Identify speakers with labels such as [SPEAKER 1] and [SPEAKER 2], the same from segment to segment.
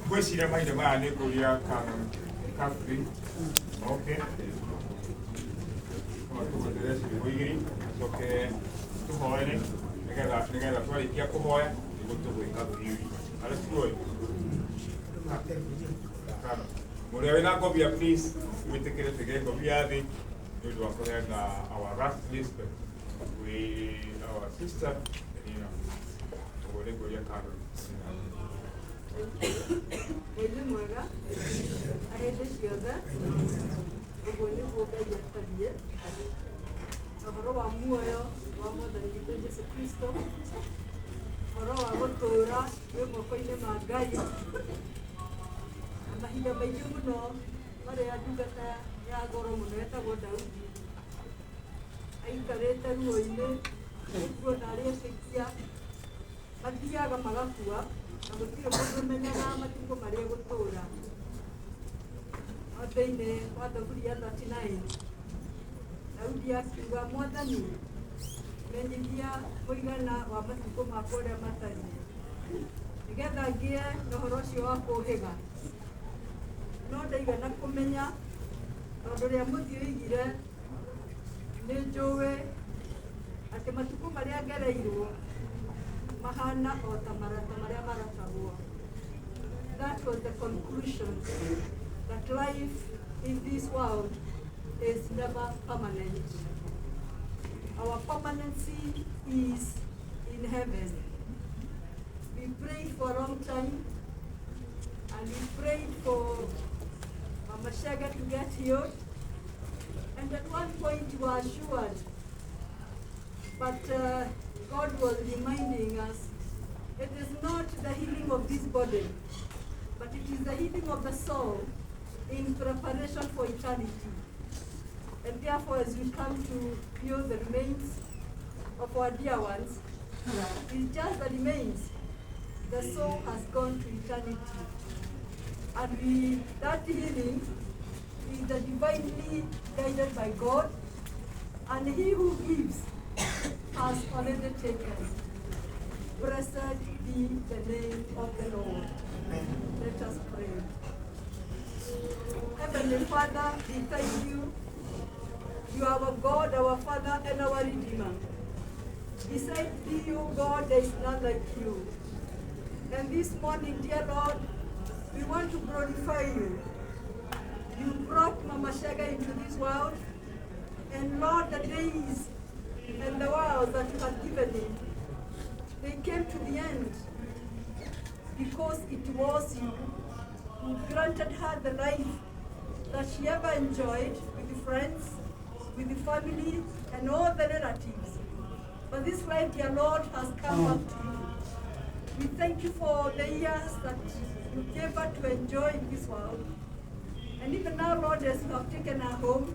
[SPEAKER 1] Questi da mai domani con gli caffè, ok? Come tu vuoi adesso di voi, so che tu vuoi, magari la tua di a Mahoya, di tutto quei caffè, adesso vuoi. Vorrei una copia, please, we take it again, copia di, we do our last list with our sister, and you know, we're going to go to
[SPEAKER 2] Mwega, ahende ciothe, ũguo nĩguo Ngai atariĩ, ũhoro wa muoyo wa Mwathani witũ Jesũ Kristo, ũhoro wa gũtũũra wĩ moko-inĩ ma Ngai, na mahinda maingĩ mũno marĩa ndungata ya goro mũno ĩtagwo Daudi aikarĩte ruo-inĩ, ũguo narĩ etĩkia mathiaga magakua. Na gũtirĩ mũndũ ũmenyaga matukũ marĩa gũtũũra. Thĩinĩ wa Zaburi ya 39, Daudi akiuga, Mwathani, menyithia mũigana wa matukũ makwa ũrĩa matariĩ, nĩgetha ngĩe na ũhoro ũcio wa kũũhĩga. No ndaigana kũmenya, tondũ rĩa mũthia oigire, nĩ njũĩ atĩ matukũ marĩa ngereirwo mahana o ta marata marĩa maratagwo. That was the conclusion, that life in this world is never permanent. Our permanency is in heaven. We prayed for a long time, and we prayed for Mama Shaga to get healed, and at one point we were assured, but God was reminding us, it is not the healing of this body, but it is the healing of the soul in preparation for eternity. And therefore, as we come to view the remains of our dear ones, it's just the remains. The soul has gone to eternity. And that healing is the divinely guided by God, and he who gives has already taken. Blessed be the name of the Lord. Let us pray. Heavenly Father, we thank you. You are our God, our Father, and our Redeemer. Besides thee, O God, there is none like you. And this morning, dear Lord, we want to glorify you. You brought Mama Shaga into this world, and Lord, the days and the world that you have given him, they came to the end. because it was you who granted her the life that she ever enjoyed with friends, with the family, and all the relatives. But this life, dear Lord, has come back to you. We thank you for the years that you gave her to enjoy in this world. And even now, Lord, as you have taken her home,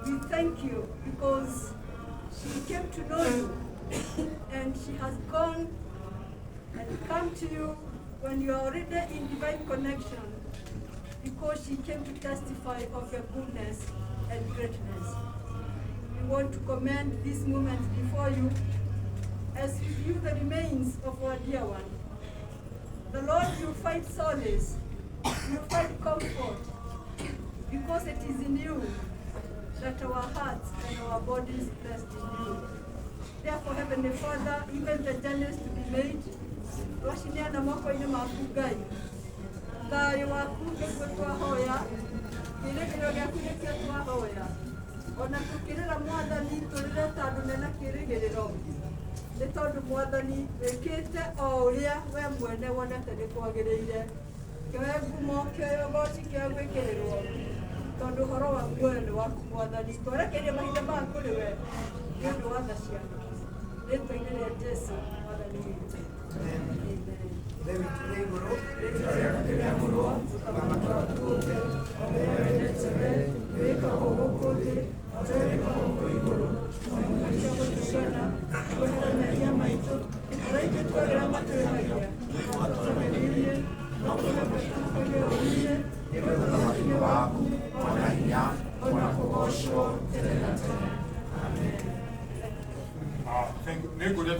[SPEAKER 2] we thank you because she came to know you and she has gone and come to you when you are already in divine connection because she came to testify of your goodness and greatness. We want to commend this moment before you as we view the remains of our dear one. The Lord, you find solace, you find comfort, because it is in you that our hearts and our bodies rest in you. Therefore, Heavenly Father, even the journeys to be made, washiniana moko-inĩ maku Ngai. Thayũ waku nĩguo twahoya, kĩĩrĩgĩrĩro gĩaku nĩkĩo twahoya. Ona tũkĩrĩra Mwathani tũrĩre tondũ nĩna kĩĩrĩgĩrĩro. Nĩ tondũ Mwathani wĩkĩte o ũrĩa we mwene wonete nĩ kwagĩrĩire. Kĩoya ngumo, kĩoya ũgooci, kĩoya gwĩkĩrĩrwo. Tondũ ũhoro wa muoyo nĩ waku Mwathani. Twerekeire mahinda maya kũrĩ we nĩ ũndũ wa tha ciaku. Rĩĩtwa-inĩ rĩa Jesũ Mwathani witũ.
[SPEAKER 1] Thank you.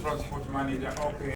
[SPEAKER 1] Transport manager. Okay.